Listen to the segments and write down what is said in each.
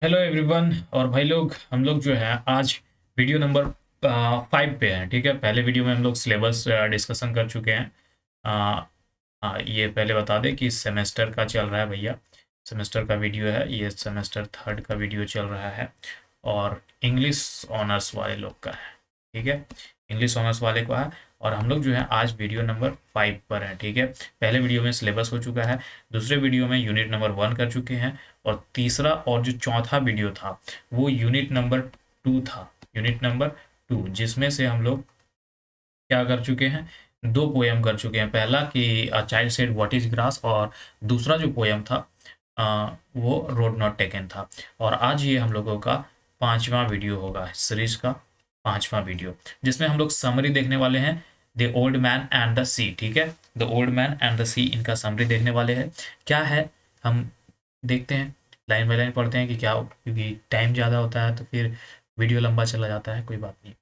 Hello everyone. और भाई लोग, हम लोग जो है आज वीडियो नंबर 5 पे हैं। ठीक है, पहले वीडियो में हम लोग सिलेबस डिस्कशन कर चुके हैं। आ, ये पहले बता दें कि सेमेस्टर का चल रहा है भैया। सेमेस्टर का वीडियो है, ये सेमेस्टर थर्ड का वीडियो चल रहा है और इंग्लिश ऑनर्स वाले लोग का है। ठीक है, इंग्लिश ऑनर्स वाले को है। और हम लोग जो है आज वीडियो नंबर 5 पर हैं। ठीक है, पहले वीडियो में सिलेबस हो चुका है, दूसरे वीडियो में यूनिट नंबर 1 कर चुके हैं और तीसरा और जो चौथा वीडियो था वो यूनिट नंबर 2 था। यूनिट नंबर 2 जिसमें से हम लोग क्या कर चुके हैं, दो पोयम कर चुके हैं। पहला कि child said what is grass, और दूसरा जो पोयम था वो रोड नॉट टेकन था। और आज ये हम लोगों का पांचवा वीडियो होगा, सीरीज का पांचवा वीडियो, जिसमें हम लोग समरी देखने वाले हैं। The old man and the sea. ठीक है, the old man and the sea, इनका समरी देखने वाले हैं। क्या है, हम देखते हैं, लाइन बाय लाइन पढ़ते हैं कि क्या, क्योंकि टाइम ज़्यादा होता है तो फिर वीडियो लंबा चला जाता है, कोई बात नहीं।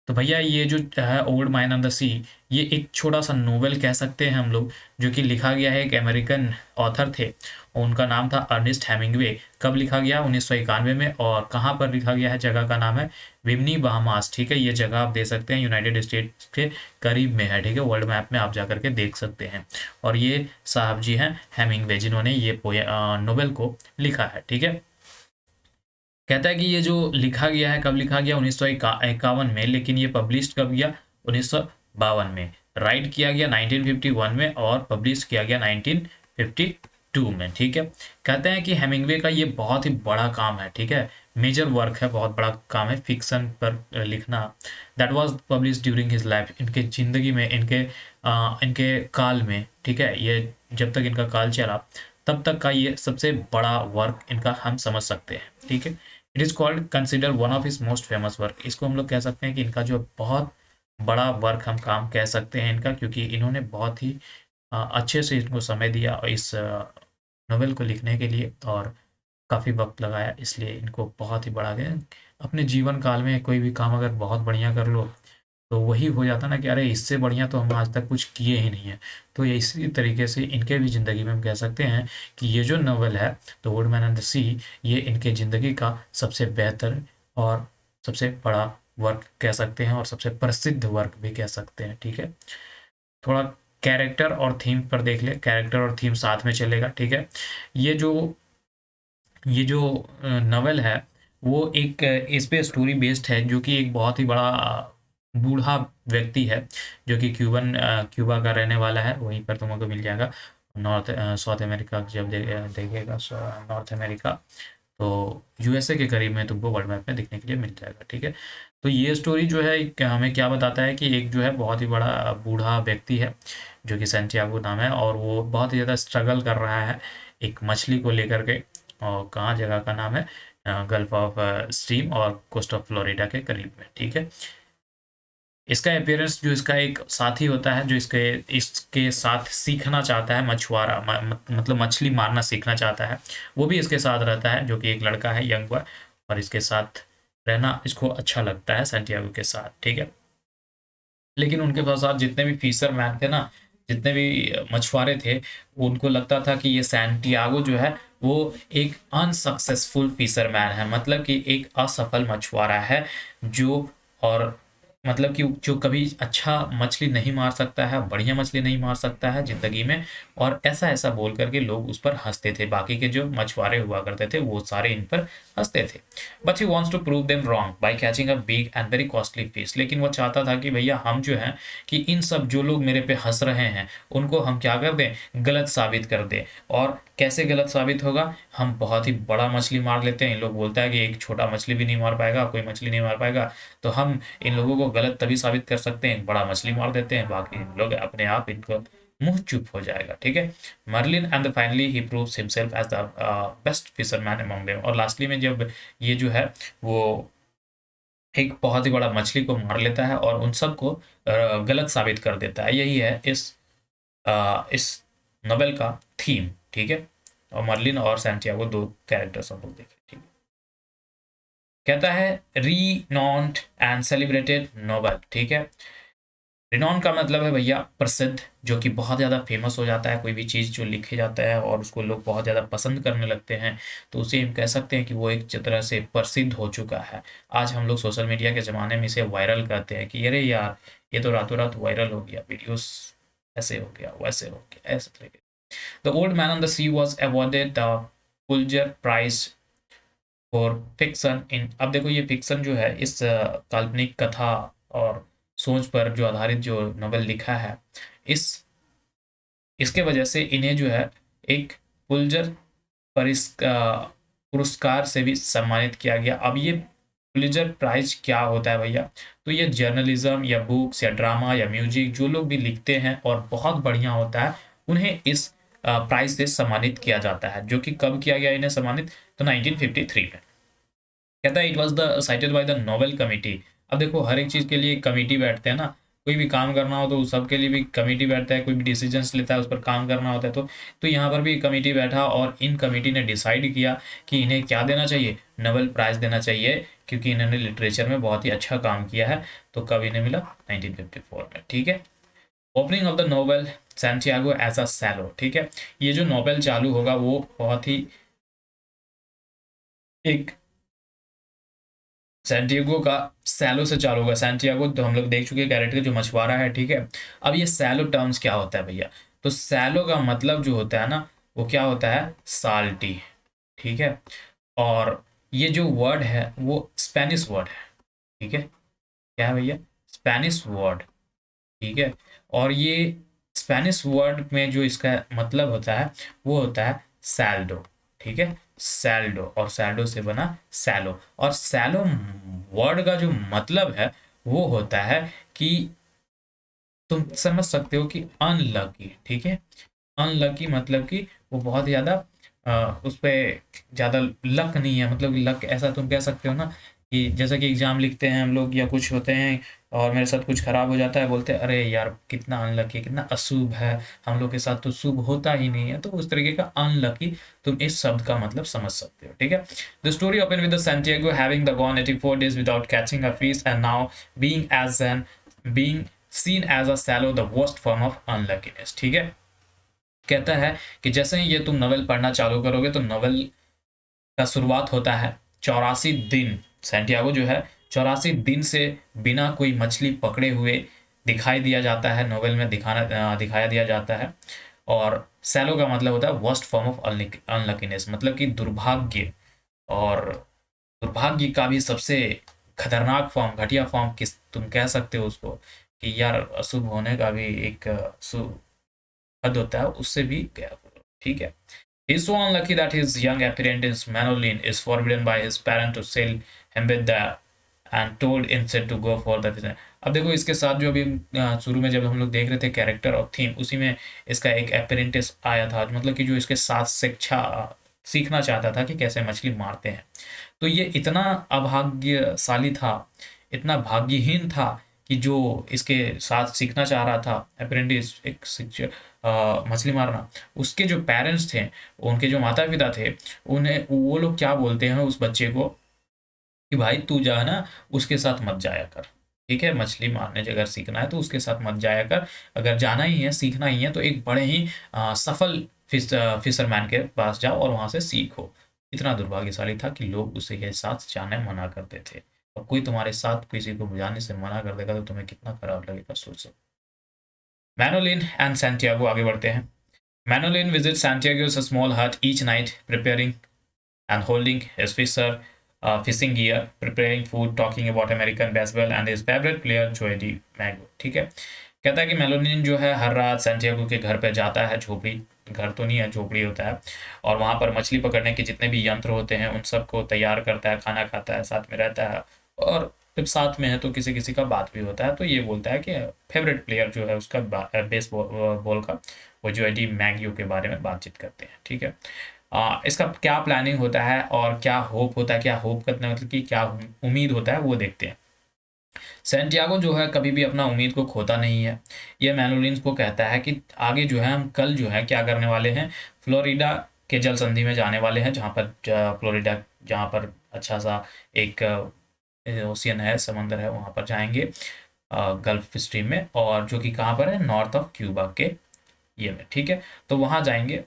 तो भैया ये जो है old man on the sea, ये एक छोटा सा नोवेल कह सकते हैं हम लोग, जो कि लिखा गया है, एक अमेरिकन ऑथर थे और उनका नाम था अर्नेस्ट हेमिंग्वे। कब लिखा गया, 1991 में। और कहाँ पर लिखा गया है, जगह का नाम है विमनी बहामास। ठीक है, ये जगह आप दे सकते हैं, यूनाइटेड स्टेट्स के करीब में है। ठीक है, वर्ल्ड मैप में आप जा करके देख सकते हैं। और ये साहब जी हैं हेमिंग्वे, जिन्होंने ये नोवेल को लिखा है। ठीक है, कहता है कि ये जो लिखा गया है, कब लिखा गया, 1951 में, लेकिन ये पब्लिश कब गया, 1952 में। राइट किया गया 1951 में और पब्लिश किया गया 1952 में। ठीक है, कहते हैं कि हेमिंग्वे का ये बहुत ही बड़ा काम है। ठीक है, मेजर वर्क है, बहुत बड़ा काम है फिक्शन पर लिखना। That was publish during his life, इनके ज़िंदगी में, इनके काल में। ठीक है, ये जब तक इनका काल चला तब तक का ये सबसे बड़ा वर्क इनका हम समझ सकते हैं। ठीक है, it is called consider one of his most famous work. इसको हम लोग कह सकते हैं कि इनका जो बहुत बड़ा वर्क हम काम कह सकते हैं इनका, क्योंकि इन्होंने बहुत ही अच्छे से इनको समय दिया और इस नोवेल को लिखने के लिए, और काफ़ी वक्त लगाया, इसलिए इनको बहुत ही बड़ा गया। अपने जीवन काल में कोई भी काम अगर बहुत बढ़िया कर लो तो वही हो जाता ना कि अरे इससे बढ़िया तो हम आज तक कुछ किए ही नहीं है। तो ये इसी तरीके से इनके भी ज़िंदगी में हम कह सकते हैं कि ये जो नॉवल है the old man and the sea, ये इनके ज़िंदगी का सबसे बेहतर और सबसे बड़ा वर्क कह सकते हैं और सबसे प्रसिद्ध वर्क भी कह सकते हैं। ठीक है, थोड़ा कैरेक्टर और थीम पर देख ले, कैरेक्टर और थीम साथ में चलेगा। ठीक है, ये जो ये जो नॉवेल है वो एक इस पे स्टोरी बेस्ड है, जो कि एक बहुत ही बड़ा बूढ़ा व्यक्ति है, जो कि क्यूबा का रहने वाला है। वहीं पर तुमको मिल जाएगा नॉर्थ साउथ अमेरिका, जब देखेगा नॉर्थ अमेरिका, तो यूएसए के करीब में तुमको वर्ल्ड मैप में देखने के लिए मिल जाएगा। ठीक है, तो ये स्टोरी जो है हमें क्या बताता है कि एक जो है बहुत ही बड़ा बूढ़ा व्यक्ति है, जो कि सैंटियागो नाम है, और वो बहुत ही ज़्यादा स्ट्रगल कर रहा है एक मछली को लेकर के। और कहाँ, जगह का नाम है गल्फ ऑफ स्ट्रीम और कोस्ट ऑफ फ्लोरिडा के करीब में। ठीक है, इसका अपीयरेंस, जो इसका एक साथी होता है जो इसके इसके साथ सीखना चाहता है, मछुआरा मतलब मछली मारना सीखना चाहता है, वो भी इसके साथ रहता है, जो कि एक लड़का है, यंग बॉय, और इसके साथ रहना इसको अच्छा लगता है सैंटियागो के साथ। ठीक है, लेकिन उनके पास साथ जितने भी फिशर मैन थे ना, जितने भी मछुआरे थे, उनको लगता था कि ये सैंटियागो जो है वो एक अनसक्सेसफुल फिशर मैन है, मतलब कि एक असफल मछुआरा है, जो, और मतलब कि जो कभी अच्छा मछली नहीं मार सकता है, बढ़िया मछली नहीं मार सकता है ज़िंदगी में। और ऐसा ऐसा बोल करके लोग उस पर हंसते थे, बाकी के जो मछुआरे हुआ करते थे वो सारे इन पर हंसते थे। But he wants to prove them wrong by catching a big and very costly fish. लेकिन वो चाहता था कि भैया हम जो हैं, कि इन सब जो लोग मेरे पे हंस रहे हैं उनको हम क्या कर दें, गलत साबित कर दें। और कैसे गलत साबित होगा, हम बहुत ही बड़ा मछली मार लेते हैं, इन लोग बोलता है कि एक छोटा मछली भी नहीं मार पाएगा, कोई मछली नहीं मार पाएगा, तो हम इन लोगों को गलत तभी साबित कर सकते हैं, बड़ा मछली मार देते हैं, बाकी लोग अपने आप इनको मुंह चुप हो जाएगा। ठीक है, marlin and finally he proves himself as the best fisherman among them. और लास्टली में जब ये जो है वो एक बहुत ही बड़ा मछली को मार लेता है और उन सबको गलत साबित कर देता है। यही है इस नोवेल का थीम। ठीक है, और मर्लिन और सैंटियागो दो कैरेक्टर्स हम लोग देखें। ठीक है, कहता है रीनॉन्ड एंड सेलिब्रेटेड नोवेल। ठीक है, रिनॉन का मतलब है भैया प्रसिद्ध, जो कि बहुत ज़्यादा फेमस हो जाता है। कोई भी चीज़ जो लिखे जाता है और उसको लोग बहुत ज़्यादा पसंद करने लगते हैं, तो उसे हम कह सकते हैं कि वो एक तरह से प्रसिद्ध हो चुका है। आज हम लोग सोशल मीडिया के ज़माने में इसे वायरल करते हैं कि अरे यार, ये तो रातों रात वायरल हो गया, वीडियोस ऐसे हो गया, वैसे हो गया, ऐसे तरीके। The old man on the sea was awarded the Pulitzer prize for fiction in. अब देखो, ये फिक्शन जो है, इस काल्पनिक कथा और सोच पर जो आधारित जो नॉवेल लिखा है, इस इसके वजह से इन्हें जो है एक पुलित्जर पुरस्कार से भी सम्मानित किया गया। अब ये पुलित्जर प्राइज क्या होता है भैया? तो ये जर्नलिज्म या बुक्स या ड्रामा या म्यूजिक जो लोग भी लिखते हैं और बहुत बढ़िया होता है, उन्हें इस प्राइज से सम्मानित किया जाता है। जो कि कब किया गया इन्हें सम्मानित? तो 1953 में। कहता है it was the cited by the Nobel committee. अब देखो, हर एक चीज़ के लिए कमिटी बैठते हैं ना, कोई भी काम करना हो तो उस सब के लिए भी कमिटी बैठता है, कोई भी डिसीजंस लेता है उस पर काम करना होता है। तो यहाँ पर भी कमिटी बैठा और इन कमिटी ने डिसाइड किया कि इन्हें क्या देना चाहिए, नोबेल प्राइज़ देना चाहिए, क्योंकि इन्होंने लिटरेचर में बहुत ही अच्छा काम किया है। तो कब इन्हें मिला? 1954 में। ठीक है। Opening of the Nobel Santiago as a sailor. ठीक है, ये जो नोबेल चालू होगा वो बहुत ही एक सैंटियागो का सैलो से चालू होगा। सैंटियागो तो हम लोग देख चुके हैं कैरेक्टर जो मछुआरा है। ठीक है। अब ये सैलो टर्म्स क्या होता है भैया? तो सैलो का मतलब जो होता है ना, वो क्या होता है? साल्टी। ठीक है। और ये जो वर्ड है वो स्पेनिश वर्ड है। ठीक है। क्या है भैया? Spanish word. ठीक है। और ये स्पेनिश वर्ड में जो इसका मतलब होता है वो होता है सैल्डो। ठीक है। सैल्डो, और सैल्डो से बना सैलो। और सैलो वर्ड का जो मतलब है वो होता है कि तुम समझ सकते हो कि अनलकी। ठीक है। अनलकी मतलब कि वो बहुत ज़्यादा उस पे ज़्यादा लक नहीं है। मतलब लक ऐसा तुम कह सकते हो ना, कि जैसा कि एग्ज़ाम लिखते हैं हम लोग या कुछ होते हैं और मेरे साथ कुछ ख़राब हो जाता है, बोलते हैं अरे यार कितना अनलकी है, कितना अशुभ है, हम लोग के साथ तो शुभ होता ही नहीं है। तो उस तरीके का अनलकी तुम इस शब्द का मतलब समझ सकते हो। ठीक है। The story open with the Santiago having the gone 84 days without catching a fish and now being seen as a salao the worst form of unluckiness. ठीक है। कहता है कि जैसे ही ये तुम नॉवेल पढ़ना चालू करोगे तो नॉवेल का शुरुआत होता है 84 दिन। सैंटियागो जो है 84 दिन से बिना कोई मछली पकड़े हुए दिखाई दिया जाता है, नॉवेल में दिखाया दिया जाता है। और सैलो का मतलब होता है वर्स्ट फॉर्म ऑफ अनलकीनेस, मतलब कि दुर्भाग्य। और दुर्भाग्य का भी सबसे खतरनाक फॉर्म, घटिया फॉर्म किस तुम कह सकते हो उसको, कि यार अशुभ होने का भी एक हद होता है, उससे भी गया। ठीक है। He is so unlucky that his young apprentice Manolin is forbidden by his parent to sail him with the and told instead to go for the business। अब देखो, इसके साथ जो अभी शुरू में जब हम लोग देख रहे थे कैरेक्टर और थीम, उसी में इसका एक अप्रेंटिस आया था, मतलब कि जो इसके साथ शिक्षा सीखना चाहता था कि कैसे मछली मारते हैं। तो ये इतना अभाग्यशाली था, इतना भाग्यहीन था कि जो इसके साथ सीखना चाह रहा था अप्रेंटिस, एक शिक्षक मछली मारना, उसके जो पेरेंट्स थे, उनके जो माता पिता थे, उन्हें वो लोग क्या बोलते हैं उस बच्चे को कि भाई तू जा ना, उसके साथ मत जाया कर। ठीक है। मछली मारने अगर सीखना है तो उसके साथ मत जाया कर। अगर जाना ही है, सीखना ही है, तो एक बड़े ही सफल फिशरमैन के पास जाओ और वहां से सीखो। इतना दुर्भाग्यशाली था कि लोग उसे के साथ जाने मना करते थे। और कोई तुम्हारे साथ किसी को जाने से मना कर देगा तो तुम्हें कितना खराब लगेगा, सोचो। मैनोलिन एंड सैंटियागो, आगे बढ़ते हैं। मैनोलिन visit सैंटियागो's small hut each night, preparing and holding his fishing gear, preparing food, talking about American baseball and his favorite player Joey Mago। ठीक है। कहता है कि मेलोनिन जो है हर रात सैंटियागो के घर पे जाता है, झोपड़ी, घर तो नहीं है, झोपड़ी होता है, और वहाँ पर मछली पकड़ने के जितने भी यंत्र होते हैं उन सबको तैयार करता है, खाना खाता है, साथ में रहता है। और जब साथ में है तो किसी किसी का बात भी होता है। तो ये बोलता है कि फेवरेट प्लेयर जो है उसका बेस बॉल का, वो जो एडी मैगियो के बारे में बातचीत करते हैं। ठीक है। इसका क्या प्लानिंग होता है और क्या होप होता है, क्या होप करना मतलब कि क्या उम्मीद होता है, वो देखते हैं। सैंटियागो जो है कभी भी अपना उम्मीद को खोता नहीं है। ये मैनोलिन्स को कहता है कि आगे जो है हम कल जो है क्या करने वाले हैं, फ्लोरिडा के जल संधि में जाने वाले हैं, जहाँ पर फ्लोरिडा, जहाँ पर अच्छा सा एक ओशियन है, समंदर है, वहाँ पर जाएंगे। गल्फ स्ट्रीम में, और जो कि कहाँ पर है, नॉर्थ ऑफ क्यूबा के ये में, ठीक है। तो वहाँ जाएंगे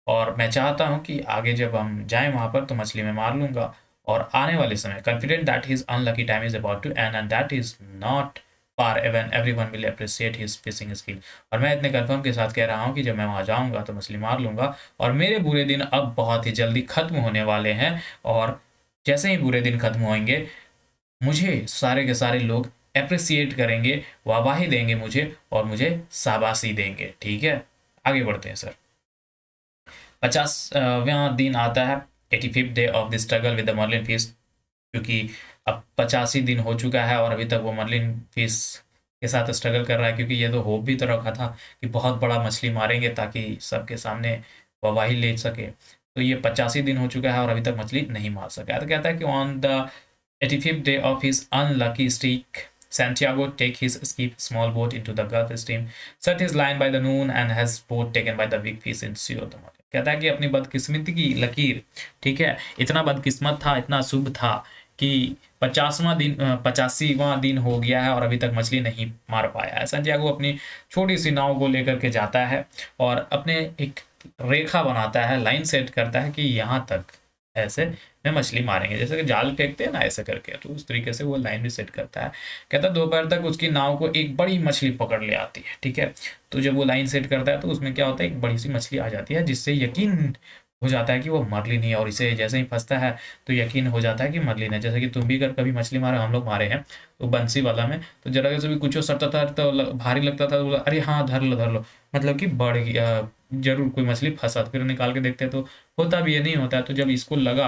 और मैं चाहता हूँ कि आगे जब हम जाएं वहाँ पर तो मछली मैं मार लूँगा, और आने वाले समय confident that his unlucky time is about to end and that is not far even everyone will appreciate his fishing skill. और मैं इतने कंफर्म के साथ कह रहा हूँ कि जब मैं वहाँ जाऊँगा तो मछली मार लूँगा, और मेरे बुरे दिन अब बहुत ही जल्दी खत्म होने वाले हैं, और जैसे ही बुरे दिन खत्म होंगे मुझे सारे के सारे लोग अप्रिसिएट करेंगे, वाहवाही देंगे मुझे, और मुझे शाबाशी देंगे, ठीक है। आगे बढ़ते हैं सर। 50वां दिन आता है, 85th day of the struggle with the marlin fish, क्योंकि अब 85 दिन हो चुका है और अभी तक वो मर्लिन फिश के साथ स्ट्रगल कर रहा है, क्योंकि ये तो होप भी तो रखा था कि बहुत बड़ा मछली मारेंगे ताकि सबके सामने वाहवाही ले सके। तो ये 85 दिन हो चुका है और अभी तक मछली नहीं मार सका है। तो कहता है कि on the 85th day of his unlucky streak, Santiago take his skiff small boat into the Gulf Stream, set his line by the noon, and has boat taken by the big fish in Sio the morning। कहता है कि अपनी बदकिस्मती की लकीर, ठीक है, इतना बदकिस्मत था, इतना शुभ था कि 85वां दिन हो गया है और अभी तक मछली नहीं मार पाया है। संटियागो अपनी छोटी सी नाव को लेकर के जाता है और अपने एक रेखा बनाता है, लाइन सेट करता है कि यहाँ तक ऐसे में मछली मारेंगे, जैसे कि जाल फेंकते हैं ना ऐसे करके, तो उस तरीके से वो लाइन भी सेट करता है। कहता है दोपहर तक उसकी नाव को एक बड़ी मछली पकड़ ले आती है, ठीक है। तो जब वो लाइन सेट करता है तो उसमें क्या होता है, एक बड़ी सी मछली आ जाती है, जिससे यकीन हो जाता है कि वो मरलिन ही है, और इसे जैसे ही फंसता है तो यकीन हो जाता है कि मरलिन है। जैसे कि तुम भी अगर कभी मछली मारे, हम लोग मारे हैं तो बंसी वाला में, तो जरा से भी कुछ सरता था तो भारी लगता था, तो बोला अरे हाँ धर लो, मतलब कि बढ़ गया, जरूर कोई मछली फंसा, फिर निकाल के देखते हैं तो होता भी ये नहीं होता है। तो जब इसको लगा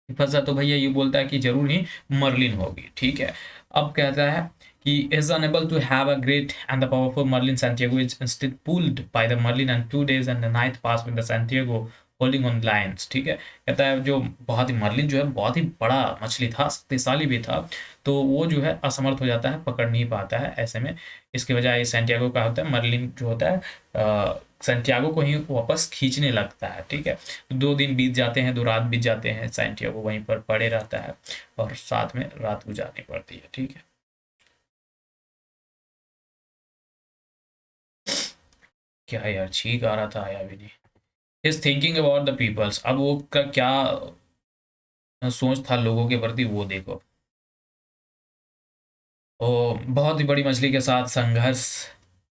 फंसा तो भैया ये बोलता है कि जरूर ही मर्लिन होगी, ठीक है। अब कहता है कि is unable to have a great and the powerful Merlin, Santiago is instead pulled by the Merlin and 2 days and the night passed with the Santiago holding on lines, ठीक है। कहता है जो बहुत ही मर्लिन जो है बहुत ही बड़ा मछली था, शक्तिशाली भी था, तो वो जो है असमर्थ हो जाता है, पकड़ नहीं पाता है। ऐसे में इसके बजाय सैंटियागो का होता है, मर्लिन जो होता है सैंटियागो को ही वापस खींचने लगता है, ठीक है। 2 दिन बीत जाते हैं, 2 रात बीत जाते हैं, सैंटियागो वहीं पर पड़े रहता है और साथ में रात गुजारनी पड़ती है, ठीक है। क्या यार, छींक आ रहा था, आया भी नहीं। Is thinking about the peoples, अब वो का क्या सोच था लोगों के प्रति वो देखो। वो बहुत ही बड़ी मछली के साथ संघर्ष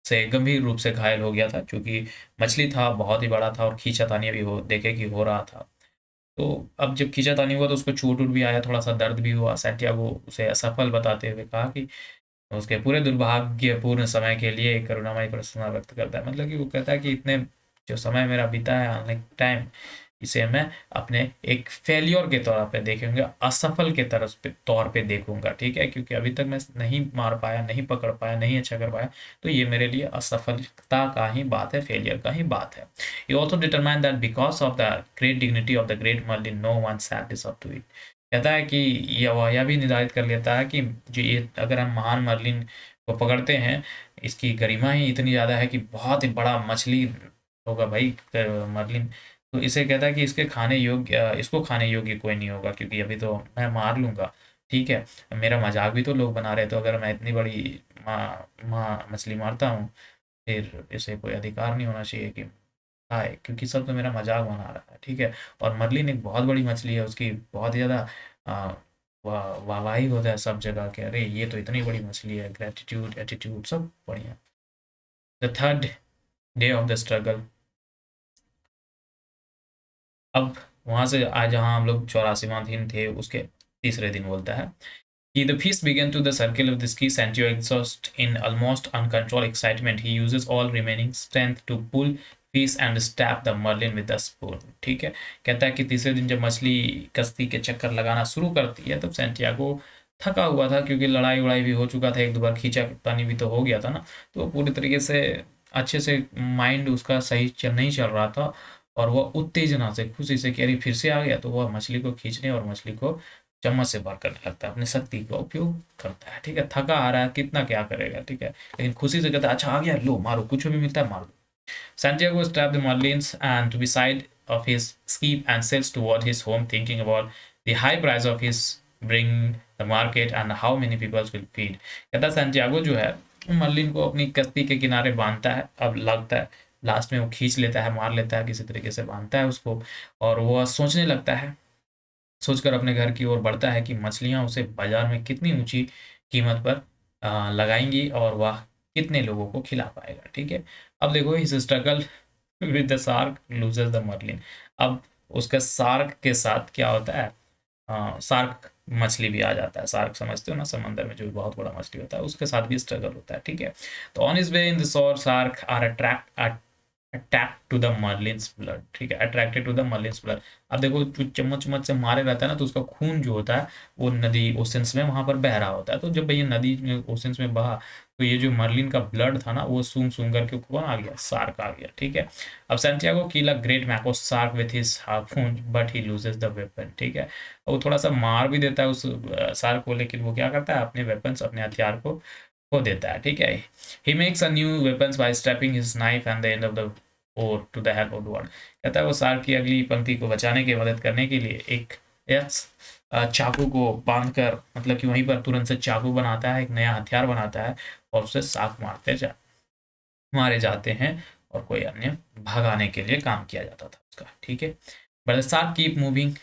से गंभीर रूप से घायल हो गया था, क्योंकि मछली था बहुत ही बड़ा था और खींचातानी भी हो देखे कि हो रहा था। तो अब जब खींचातानी हुआ तो उसको चोट उट भी आया, थोड़ा सा दर्द भी हुआ। सैंटियागो उसे असफल बताते हुए कहा कि उसके पूरे दुर्भाग्यपूर्ण समय के लिए करुणामयी प्रशंसा व्यक्त करता है। मतलब कि वो कहता है कि इतने जो समय मेरा बीता है ऑनलाइन टाइम, इसे मैं अपने एक फेलियर के तौर पे देखूंगा, असफल के तरफ पे तौर पे देखूंगा, ठीक है, क्योंकि अभी तक मैं नहीं मार पाया, नहीं पकड़ पाया, नहीं अच्छा कर पाया, तो ये मेरे लिए असफलता का ही बात है, फेलियर का ही बात है। You also determine that because of the great dignity of the great marlin no one sat is up to it. कहता है कि यह भी निर्धारित कर लेता है कि जो ये अगर हम महान मर्लिन को पकड़ते हैं, इसकी गरिमा ही इतनी ज़्यादा है कि बहुत ही बड़ा मछली होगा भाई मर्लिन, तो इसे कहता है कि इसके खाने योग्य इसको खाने योग्य कोई नहीं होगा, क्योंकि अभी तो मैं मार लूँगा, ठीक है। मेरा मजाक भी तो लोग बना रहे, तो अगर मैं इतनी बड़ी माँ माँ मछली मारता हूँ, फिर इसे कोई अधिकार नहीं होना चाहिए कि खाए, क्योंकि सब तो मेरा मजाक बना रहा है, ठीक है। और मरलिन एक बहुत बड़ी मछली है, उसकी बहुत ही ज़्यादा वाहवाही होता है सब जगह के, अरे ये तो इतनी बड़ी मछली है, ग्रेटिट्यूड एटीट्यूड सब बढ़िया। The third day of the struggle, अब वहां से आज जहाँ हम लोग 84वां दिन थे उसके तीसरे दिन बोलता है कि the feast began to the circle of the ski Sancho exhaust in almost uncontrolled excitement. He uses all remaining strength to pull fish and stab the marlin with a spoon, ठीक है। कहता है कि तीसरे दिन जब मछली कश्ती के चक्कर लगाना शुरू करती है तब सैंटियागो थका हुआ था, क्योंकि लड़ाई उड़ाई भी हो चुका था, एक दो बार खींचा तानी भी तो हो गया था ना, तो वो पूरी तरीके से अच्छे से माइंड उसका सही नहीं चल रहा था, और वह उत्तेजना से खुशी से कि अरे फिर से आ गया, तो वह मछली को खींचने और मछली को चम्मच से भर करने लगता है, अपनी शक्ति का उपयोग करता है, ठीक है। थका आ रहा है, कितना क्या करेगा, ठीक है, लेकिन खुशी से कहता है अच्छा आ गया, लो मारो, कुछ भी मिलता है मारो। Santiago stabbed the Marlins and to beside of his skiff and sails toward his home, thinking about the high price of his bring the market and how many peoples will feed. कहता है Santiago जो है Merlin को अपनी कश्ती के किनारे बांधता है, अब लगता है लास्ट में वो खींच लेता है, मार लेता है, किसी तरीके से बांधता है उसको, और वो सोचने लगता है, सोचकर अपने घर की ओर बढ़ता है कि मछलियां उसे बाजार में कितनी ऊंची कीमत पर लगाएंगी और वह कितने लोगों को खिला पाएगा। ठीक है, अब देखो इस struggle with the shark loses the marlin. अब उसका शार्क के साथ क्या होता है, शार्क मछली भी आ जाता है, शार्क समझते हो ना, समंदर में जो बहुत बड़ा मछली होता है उसके साथ भी स्ट्रगल होता है। ठीक है, तो on is way in the shore shark are attack to the marlin's blood. ठीक है, attracted to the marlin's blood. अब देखो जो चम्मच चम्मच से मारे रहता है ना, तो उसका खून जो होता है वो नदी ओशंस में वहां पर बह रहा होता है। तो जब ये नदी में ओशंस में बहा, तो ये जो मर्लिन का ब्लड था ना वो सूंघ सूंघ करके कौन आ गया, शार्क आ गया। ठीक है, अब Santiago kill a great mako shark with his harpoon but he loses the weapon. ठीक है, वो थोड़ा सा मार भी देता है उस शार्क को, लेकिन वो क्या करता है, अपने वेपन्स, अपने हथियार को खो देता है। ठीक है, he makes a new weapons by strapping his knife and the end of the oar to the help of the world. कहता है वो शार्क की अगली पंक्ति को बचाने की मदद करने के लिए एक यक्स चाकू को बांध कर, मतलब कि वहीं पर तुरंत से चाकू बनाता है, एक नया हथियार बनाता है और उसे शार्क मारे जाते हैं, और कोई अन्य भगाने के लिए काम किया जाता था उसका। ठीक है, but the shark keep moving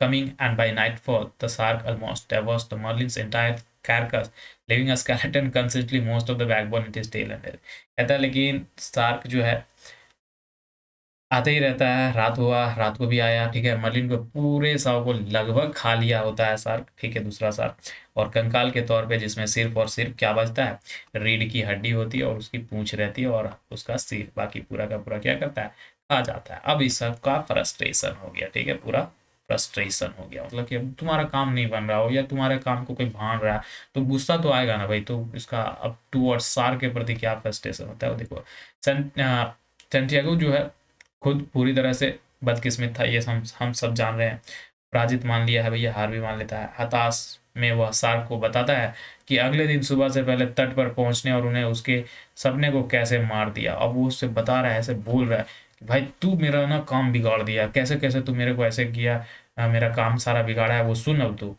coming, and by nightfall the shark almost devours the marlin's entire carcass, leaving a skeleton consistently most of the backbone in his tail and head। कहता है लेकिन शार्क जो है आते ही रहता है, रात हुआ, रात को भी आया। ठीक है, मर्लिन को पूरे शव को लगभग खा लिया होता है शार्क। ठीक है, दूसरा शार्क, और कंकाल के तौर पे जिसमें सिर्फ और सिर्फ क्या बचता है, रीढ़ की हड्डी होती है और उसकी पूंछ रहती है और उसका सिर, बाकी पूरा का पूरा क्या करता है, खा जाता है। अब इस सब का फ्रस्ट्रेशन हो गया। ठीक है, पूरा फ्रस्ट्रेशन हो गया, मतलब कि अब तुम्हारा काम नहीं बन रहा हो या तुम्हारे काम को कोई भाड़ रहा है तो गुस्सा तो आएगा ना भाई। तो इसका अब टूवर्ड्स शार्क के प्रति क्या फ्रस्ट्रेशन होता है वो देखो। सेंटियागो जो है खुद पूरी तरह से बदकिस्मत था, ये हम सब जान रहे हैं। पराजित मान लिया है भैया, हार भी मान लेता है। हताश में वह शार्क को बताता है कि अगले दिन सुबह से पहले तट पर पहुंचने और उन्हें उसके सपने को कैसे मार दिया। अब वो उससे बता रहा है, ऐसे बोल रहा है कि भाई तू मेरा ना काम बिगाड़ दिया, कैसे कैसे तू मेरे को ऐसे किया, मेरा काम सारा बिगाड़ा है, वो सुन अब तू।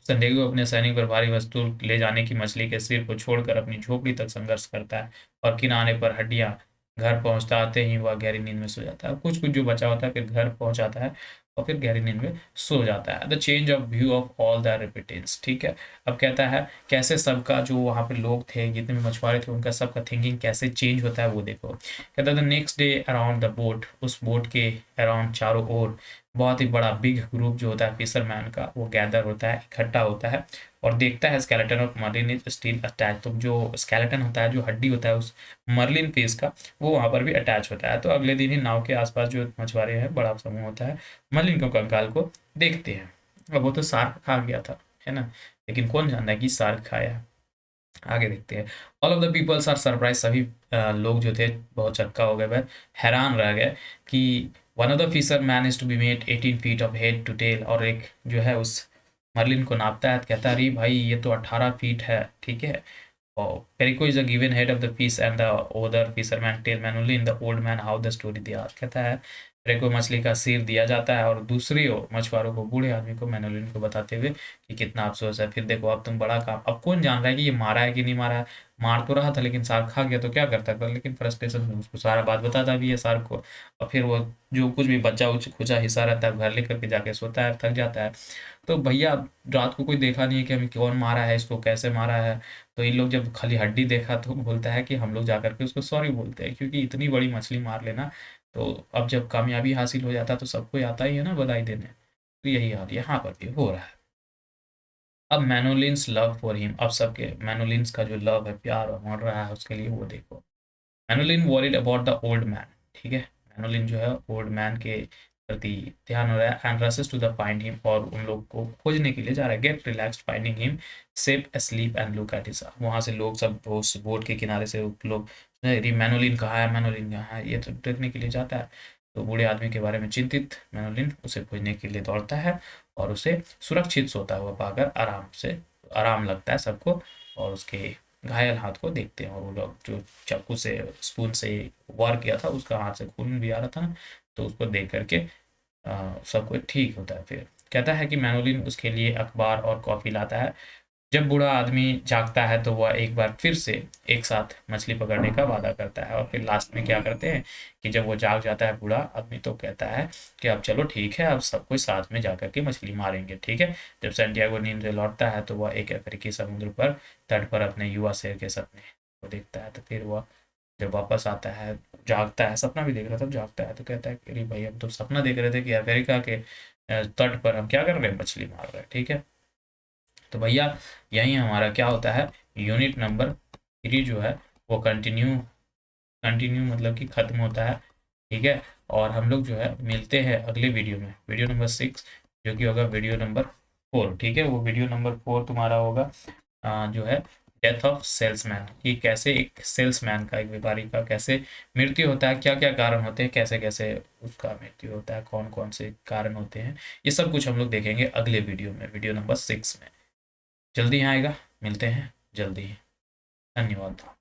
संदेगो अपने सैनिक पर भारी वस्तु ले जाने की मछली के सिर को छोड़कर अपनी झोपड़ी तक संघर्ष करता है, और किनारे पर हड्डियां घर पहुंचता आते ही वह गहरी नींद में सो जाता है। कुछ कुछ जो बचा होता है फिर घर पहुंचाता है और फिर गहरी नींद में सो जाता है। The change of view of all the repentance. ठीक है, अब कहता है कैसे सबका जो वहाँ पे लोग थे, जितने भी मछुआरे थे, उनका सबका थिंकिंग कैसे चेंज होता है वो देखो। कहता है the next day around the boat, उस बोट के अराउंड चारों ओर बहुत ही बड़ा बिग ग्रुप जो होता है फिशरमैन का, वो गैदर होता है, इकट्ठा होता है और देखता है skeleton of marlin is still attach. तो जो स्केलेटन होता है, जो हड्डी होता है उस मर्लिन फिश का, वो वहां पर भी अटैच होता है। तो अगले दिन ही नाव के आसपास जो मछुआरे हैं, बड़ा समूह होता है, मर्लिन के कंकाल को देखते हैं। अब वो तो शार्क खा गया था, है ना, लेकिन कौन जानता है कि शार्क खाया। आगे देखते हैं। All of the peoples are surprise. सभी लोग जो थे बहुत चक्का हो गए, वह हैरान रह गए कि one of the fisher manage to be made 18 feet of head to tail. और एक जो है उस मर्लिन को नापता है, कहता है अरे भाई ये तो 18 फीट है। ठीक है, और Perico is a given head of the fish and the other fisherman tell manually in the old man how the story they are. कहता है पेरिको मछली का सिर दिया जाता है और दूसरी ओर मछुआरों को, बूढ़े आदमी को, मैनुअलिन को बताते हुए कि कितना अफसोस है, फिर देखो अब तुम बड़ा काम। अब कौन जान रहा है कि ये मारा है कि नहीं मारा है, मार तो रहा था लेकिन शार्क खा गया तो क्या करता था, लेकिन फ्रस्ट्रेशन में उसको सारा बात बताता भी है शार्क को। और फिर वो जो कुछ भी बचा उच खुचा हिस्सा रहता है घर लेकर के जाके सोता है, थक जाता है। तो भैया रात को कोई देखा नहीं है कि हमें कौन मारा है, इसको कैसे मारा है। तो इन लोग जब खाली हड्डी देखा तो बोलता है कि हम लोग जाकर के उसको सॉरी बोलते हैं, क्योंकि इतनी बड़ी मछली मार लेना। तो अब जब कामयाबी हासिल हो जाता है तो सबको आता ही है ना बधाई देने। तो यही हाल यहाँ पर भी हो रहा है। अब मैनोलिन्स लव फॉर हिम, अब सबके मैनोलिन्स का जो लव है, प्यार बढ़ रहा है उसके लिए, वो देखो। Manolin worried about the old man. ठीक है, मैनोलिन जो है ओल्ड मैन के प्रति ध्यान हो रहा है, and rushes to the find him, और उन लोग को खोजने के लिए जा रहा है। Get relaxed finding him safe asleep and look at his. वहाँ से लोग सब उस बोट के किनारे से लोग, अरे मैनोलिन कहाँ है, मैनोलिन कहाँ है, ये तो देखने के लिए जाता है। तो बूढ़े आदमी के बारे में चिंतित मैनोलिन उसे खोजने के लिए दौड़ता है और उसे सुरक्षित सोता हुआ पाकर आराम लगता है सबको। और उसके घायल हाथ को देखते हैं और वो लोग जो चाकू से, स्पून से वार किया था, उसका हाथ से खून भी आ रहा था ना, तो उसको देख करके सबको ठीक होता है। फिर कहता है कि मैनुलिन उसके लिए अखबार और कॉफ़ी लाता है। जब बूढ़ा आदमी जागता है तो वह एक बार फिर से एक साथ मछली पकड़ने का वादा करता है, और फिर लास्ट में क्या करते हैं कि जब वो जाग जाता है बूढ़ा आदमी, तो कहता है कि अब चलो ठीक है, अब सब कोई साथ में जाकर के मछली मारेंगे, ठीक है। जब सैंटियागो नींद से लौटता है तो वह एक अफ्रीकी समुद्र पर तट पर अपने युवा शेर के सपने को देखता है। तो फिर वह जब वापस आता है, जागता है, सपना भी देख रहा था, तब जागता है तो कहता है कि अरे भाई, हम तो सपना देख रहे थे कि अमेरिका के तट पर हम क्या कर रहे हैं, मछली मार रहे हैं, ठीक है। तो भैया यही हमारा क्या होता है, यूनिट नंबर 3 जो है वो कंटिन्यू कंटिन्यू मतलब कि खत्म होता है, ठीक है। और हम लोग जो है मिलते हैं अगले वीडियो में, वीडियो नंबर 6, जो कि होगा वीडियो नंबर 4, ठीक है। वो वीडियो नंबर 4 तुम्हारा होगा जो है डेथ ऑफ सेल्समैन, कि कैसे एक सेल्समैन का, एक व्यापारी का कैसे मृत्यु होता है, क्या क्या कारण होते हैं, कैसे कैसे उसका मृत्यु होता है, कौन कौन से कारण होते हैं, ये सब कुछ हम लोग देखेंगे अगले वीडियो में, वीडियो नंबर 6 में। जल्दी आएगा, मिलते हैं जल्दी ही। धन्यवाद।